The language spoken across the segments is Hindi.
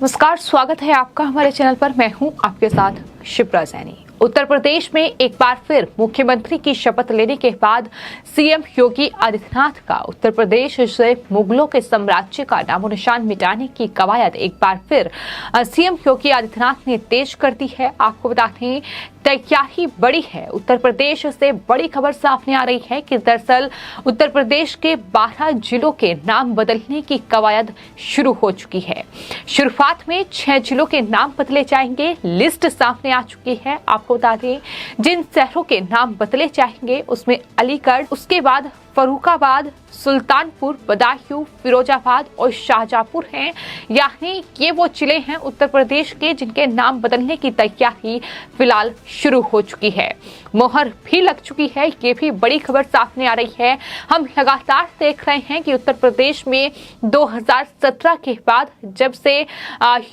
नमस्कार, स्वागत है आपका हमारे चैनल पर। मैं हूं आपके साथ शिप्रा सैनी। उत्तर प्रदेश में एक बार फिर मुख्यमंत्री की शपथ लेने के बाद सीएम योगी आदित्यनाथ का उत्तर प्रदेश से मुगलों के साम्राज्य का नामोनिशान मिटाने की कवायद एक बार फिर सीएम योगी आदित्यनाथ ने तेज कर दी है। आपको बता दें, तैयारी बड़ी है। उत्तर प्रदेश से बड़ी खबर सामने आ रही है कि दरअसल उत्तर प्रदेश के 12 जिलों के नाम बदलने की कवायद शुरू हो चुकी है। शुरुआत में 6 जिलों के नाम बदले जाएंगे। लिस्ट सामने आ चुकी है। आपको बता दें, जिन शहरों के नाम बदले जाएंगे उसमें अलीगढ़, उसके बाद फर्रुखाबाद, सुल्तानपुर, बदायूं, फिरोजाबाद और शाहजहांपुर हैं। यानी ये वो जिले हैं उत्तर प्रदेश के जिनके नाम बदलने की तैयारी फिलहाल शुरू हो चुकी है। मोहर भी लग चुकी है। ये भी बड़ी खबर सामने आ रही है। हम लगातार देख रहे हैं कि उत्तर प्रदेश में 2017 के बाद जब से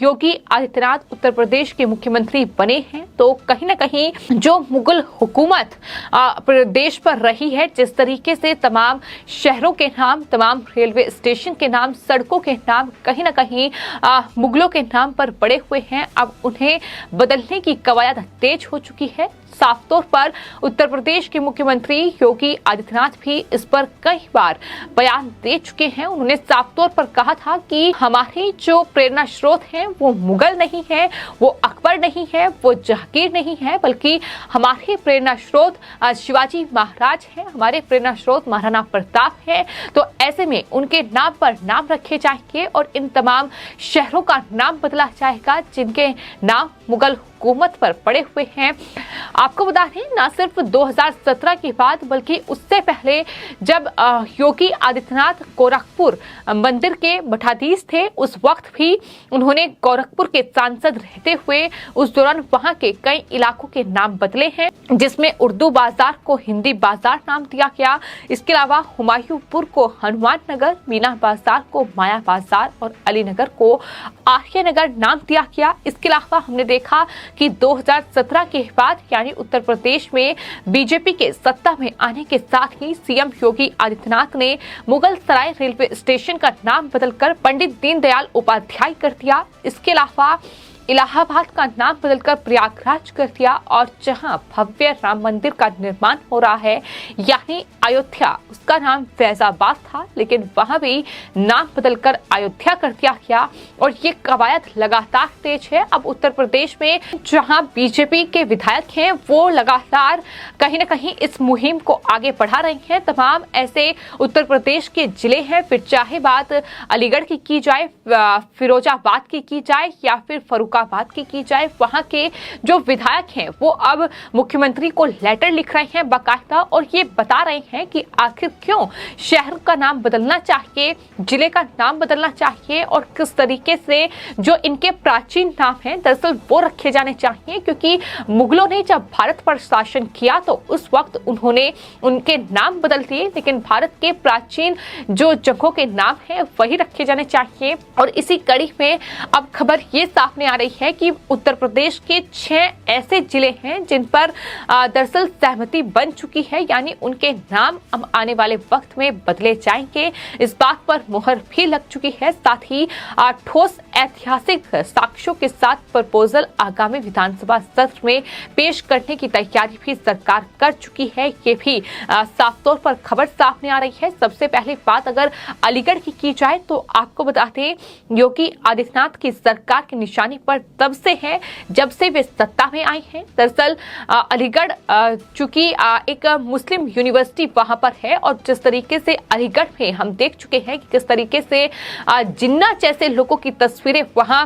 योगी आदित्यनाथ उत्तर प्रदेश के मुख्यमंत्री बने हैं, तो कहीं ना कहीं जो मुगल हुकूमत प्रदेश पर रही है, जिस तरीके से तमाम शहरों के नाम, तमाम रेलवे स्टेशन के नाम, सड़कों के नाम कहीं ना कहीं मुगलों के नाम पर पड़े हुए हैं, अब उन्हें बदलने की कवायद तेज हो चुकी है। साफ तौर पर उत्तर प्रदेश के मुख्यमंत्री योगी आदित्यनाथ भी इस पर कई बार बयान दे चुके हैं। उन्होंने साफ तौर पर कहा था कि हमारे जो प्रेरणा स्रोत हैं वो मुगल नहीं है, वो अकबर नहीं है, वो जहांगीर नहीं है, बल्कि हमारे प्रेरणा स्रोत शिवाजी महाराज हैं, हमारे प्रेरणा स्रोत महाराणा प्रताप है। तो ऐसे में उनके नाम पर नाम रखे जाएंगे और इन तमाम शहरों का नाम बदला जाएगा जिनके नाम मुगल हुकूमत पर पड़े हुए हैं। आपको बता दें, न सिर्फ 2017 के बाद बल्कि उससे पहले जब योगी आदित्यनाथ गोरखपुर मंदिर के मठाधीश थे, उस वक्त भी उन्होंने गोरखपुर के सांसद रहते हुए उस दौरान वहां के कई इलाकों के नाम बदले हैं, जिसमें उर्दू बाजार को हिंदी बाजार नाम दिया गया। इसके अलावा हुमायूंपुर को हनुमान नगर, मीना बाजार को माया बाजार और अलीनगर को आर्य नगर नाम दिया गया। इसके अलावा हमने देखा कि 2017 के बाद यानी उत्तर प्रदेश में बीजेपी के सत्ता में आने के साथ ही सीएम योगी आदित्यनाथ ने मुगल सराय रेलवे स्टेशन का नाम बदलकर पंडित दीनदयाल उपाध्याय कर दिया। इसके अलावा इलाहाबाद का नाम बदलकर प्रयागराज कर दिया और जहां भव्य राम मंदिर का निर्माण हो रहा है यानी अयोध्या, उसका नाम फैजाबाद था, लेकिन वहां भी नाम बदलकर अयोध्या कर दिया गया। और ये कवायद लगातार तेज है। अब उत्तर प्रदेश में जहां बीजेपी के विधायक हैं वो लगातार कहीं ना कहीं इस मुहिम को आगे बढ़ा रहे हैं। तमाम ऐसे उत्तर प्रदेश के जिले हैं, फिर चाहे बात अलीगढ़ की जाए, फिरोजाबाद की जाए या फिर फर्रुखाबाद की जाए, वहां के जो विधायक हैं वो अब मुख्यमंत्री को लेटर लिख रहे हैं बाकायदा और ये बता रहे हैं कि आखिर क्यों शहर का नाम बदलना चाहिए, जिले का नाम बदलना चाहिए और किस तरीके से जो इनके प्राचीन नाम हैं दरअसल वो रखे जाने चाहिए। क्योंकि मुगलों ने जब भारत पर शासन किया तो उस वक्त उन्होंने उनके नाम बदल दिए, लेकिन भारत के प्राचीन जो जगहों के नाम हैं वही रखे जाने चाहिए। और इसी कड़ी में अब खबर ये सामने आ रही है कि उत्तर प्रदेश के 6 ऐसे जिले हैं जिन पर दरअसल सहमति बन चुकी है, यानी उनके नाम अब आने वाले वक्त में बदले जाएंगे। इस बात पर मुहर भी लग चुकी है। साथ ही ठोस ऐतिहासिक साक्ष्यों के साथ प्रपोजल आगामी विधानसभा सत्र में पेश करने की तैयारी भी सरकार कर चुकी है। ये भी साफ तौर पर खबर सामने आ रही है। सबसे पहली बात अगर अलीगढ़ की जाए तो आपको बता दें, योगी आदित्यनाथ की सरकार की निशानी पर तब से है जब से वे सत्ता में आए हैं। दरअसल अलीगढ़ चूंकि एक मुस्लिम यूनिवर्सिटी वहां पर है और जिस तरीके से अलीगढ़ में हम देख चुके हैं कि किस तरीके से जिन्ना जैसे लोगों की तस्वीरें वहां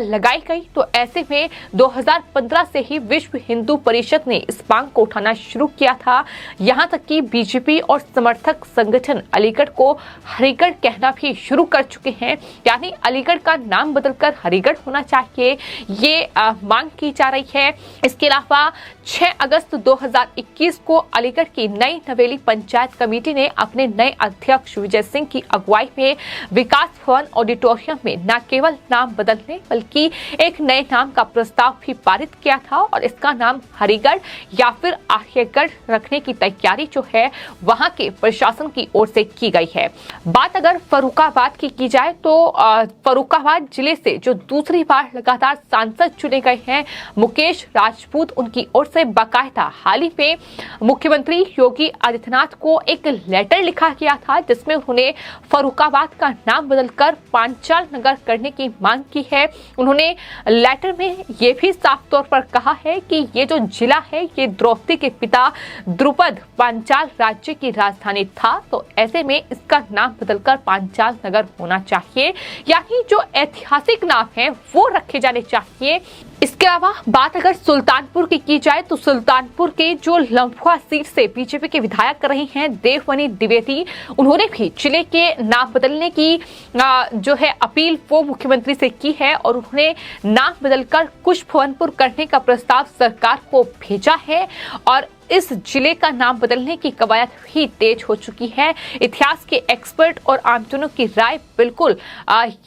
लगाई गई, तो ऐसे में 2015 से ही विश्व हिंदू परिषद ने इस मांग को उठाना शुरू किया था। यहां तक कि बीजेपी और समर्थक संगठन अलीगढ़ को हरिगढ़ कहना भी शुरू कर चुके हैं, यानी अलीगढ़ का नाम बदलकर हरिगढ़ होना चाहिए, ये मांग की जा रही है। इसके अलावा 6 अगस्त 2021 को अलीगढ़ की नई नवेली पंचायत कमेटी ने अपने नए अध्यक्ष विजय सिंह की अगुवाई में विकास भवन ऑडिटोरियम में न केवल नाम बदलने बल्कि एक नए नाम का प्रस्ताव भी पारित किया था और इसका नाम हरिगढ़ या फिर आर्यगढ़ रखने की तैयारी जो है वहां के प्रशासन की ओर से की गई है। बात अगर फर्रुखाबाद की जाए तो फर्रुखाबाद जिले से जो दूसरी बार लगातार सांसद चुने गए हैं मुकेश राजपूत, उनकी ओर से बाकायदा हाल ही में मुख्यमंत्री योगी आदित्यनाथ को एक लेटर लिखा गया था जिसमें उन्होंने फर्रुखाबाद का नाम बदलकर पांचाल नगर करने की मांग की है। उन्होंने लेटर में यह भी साफ तौर पर कहा है कि ये जो जिला है ये द्रौपदी के पिता द्रुपद पांचाल राज्य की राजधानी था, तो ऐसे में इसका नाम बदलकर पांचाल नगर होना चाहिए, यानी जो ऐतिहासिक नाम है वो रखे जाने चाहिए। इसके अलावा बात अगर सुल्तानपुर की जाए तो सुल्तानपुर के जो लम्फुआ सीट से बीजेपी के विधायक रहे हैं देवमणि द्विवेदी, उन्होंने भी जिले के नाम बदलने की जो है अपील वो मुख्यमंत्री से की है और उन्होंने नाम बदलकर कुशभवनपुर करने का प्रस्ताव सरकार को भेजा है और इस जिले का नाम बदलने की कवायद भी तेज हो चुकी है। इतिहास के एक्सपर्ट और आमजनों की राय बिल्कुल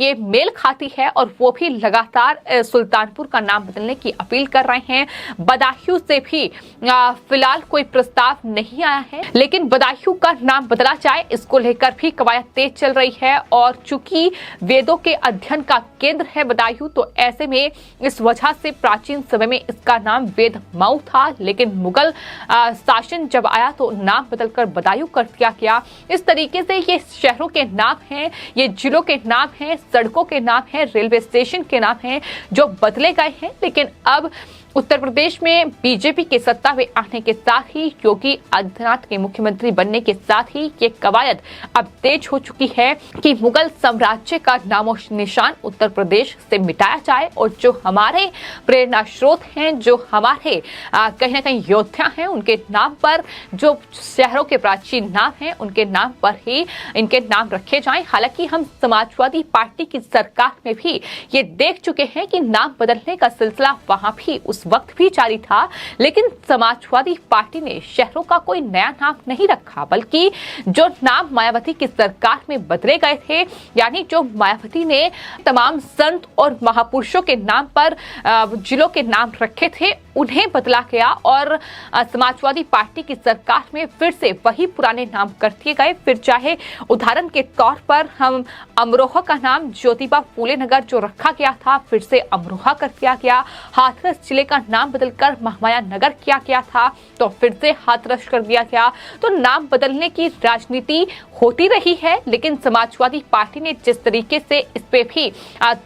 ये मेल खाती है और वो भी लगातार सुल्तानपुर का नाम बदलने की अपील कर रहे हैं। बदायूं से भी फिलहाल कोई प्रस्ताव नहीं आया है, लेकिन बदायूं का नाम बदला जाए इसको लेकर भी कवायद तेज चल रही है और चूंकि वेदों के अध्ययन का केंद्र है बदायूं, तो ऐसे में इस वजह से प्राचीन समय में इसका नाम वेद मऊ था, लेकिन मुगल शासन जब आया तो नाम बदलकर बदायूं कर दिया गया। इस तरीके से ये शहरों के नाम हैं, ये जिलों के नाम हैं, सड़कों के नाम हैं, रेलवे स्टेशन के नाम हैं जो बदले गए हैं। लेकिन अब उत्तर प्रदेश में बीजेपी के सत्ता में आने के साथ ही योगी आदित्यनाथ के मुख्यमंत्री बनने के साथ ही ये कवायद अब तेज हो चुकी है कि मुगल साम्राज्य का नामो निशान उत्तर प्रदेश से मिटाया जाए और जो हमारे प्रेरणा स्रोत हैं, जो हमारे कहीं ना कहीं योद्धा हैं, उनके नाम पर जो शहरों के प्राचीन नाम हैं उनके नाम पर ही इनके नाम रखे जाएं। हालांकि हम समाजवादी पार्टी की सरकार में भी ये देख चुके हैं कि नाम बदलने का सिलसिला वहां भी उस वक्त भी जारी था, लेकिन समाजवादी पार्टी ने शहरों का कोई नया नाम नहीं रखा, बल्कि जो नाम मायावती की सरकार में बदले गए थे, यानी जो मायावती ने तमाम संत और महापुरुषों के नाम पर जिलों के नाम रखे थे उन्हें बदला गया और समाजवादी पार्टी की सरकार में फिर से वही पुराने नाम कर दिए गए। फिर चाहे उदाहरण के तौर पर हम अमरोहा का नाम ज्योतिबा फूले नगर जो रखा गया था फिर से अमरोहा कर दिया गया, हाथरस जिले का नाम बदलकर महामाया नगर किया गया था तो फिर से हाथरस कर दिया गया। तो नाम बदलने की राजनीति होती रही है, लेकिन समाजवादी पार्टी ने जिस तरीके से इस पे भी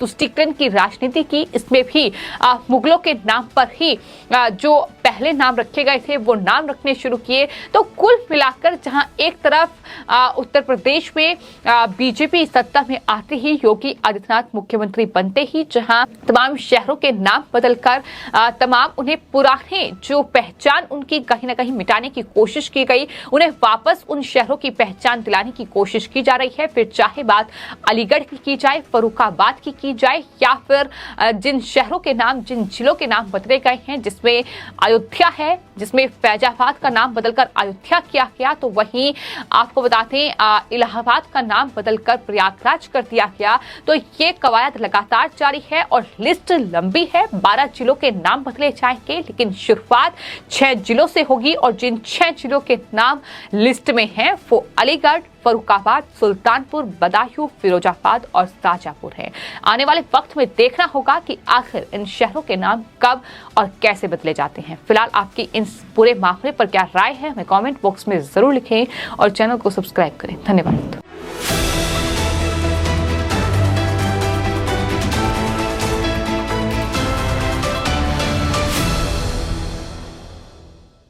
तुष्टीकरण की राजनीति की, इसमें भी मुगलों के नाम पर ही जो पहले नाम रखे गए थे वो नाम रखने शुरू किए। तो कुल मिलाकर जहां एक तरफ उत्तर प्रदेश में बीजेपी सत्ता में आते ही योगी आदित्यनाथ मुख्यमंत्री बनते ही जहां तमाम शहरों के नाम बदलकर तमाम उन्हें पुराने जो पहचान उनकी कहीं ना कहीं मिटाने की कोशिश की गई, उन्हें वापस उन शहरों की पहचान दिलाने की कोशिश की जा रही है। फिर चाहे बात अलीगढ़ की जाए, फर्रुखाबाद की जाए या फिर जिन शहरों के नाम, जिन जिलों के नाम बदले गए हैं, जिसमें अयोध्या है, जिसमें फैजाबाद का नाम बदलकर अयोध्या किया गया, तो वहीं आपको बताते हैं इलाहाबाद का नाम बदलकर प्रयागराज कर दिया गया। तो ये कवायद लगातार जारी है और लिस्ट लंबी है। 12 जिलों के नाम बदले जाएंगे, लेकिन शुरुआत 6 जिलों से होगी और जिन 6 जिलों के नाम लिस्ट में हैं वो अलीगढ़, फर्रुखाबाद, सुल्तानपुर, बदायूं, फिरोजाबाद और शाजापुर है। आने वाले वक्त में देखना होगा कि आखिर इन शहरों के नाम कब और कैसे बदले जाते हैं। फिलहाल आपकी इन पूरे मामले पर क्या राय है हमें कमेंट बॉक्स में जरूर लिखें और चैनल को सब्सक्राइब करें। धन्यवाद।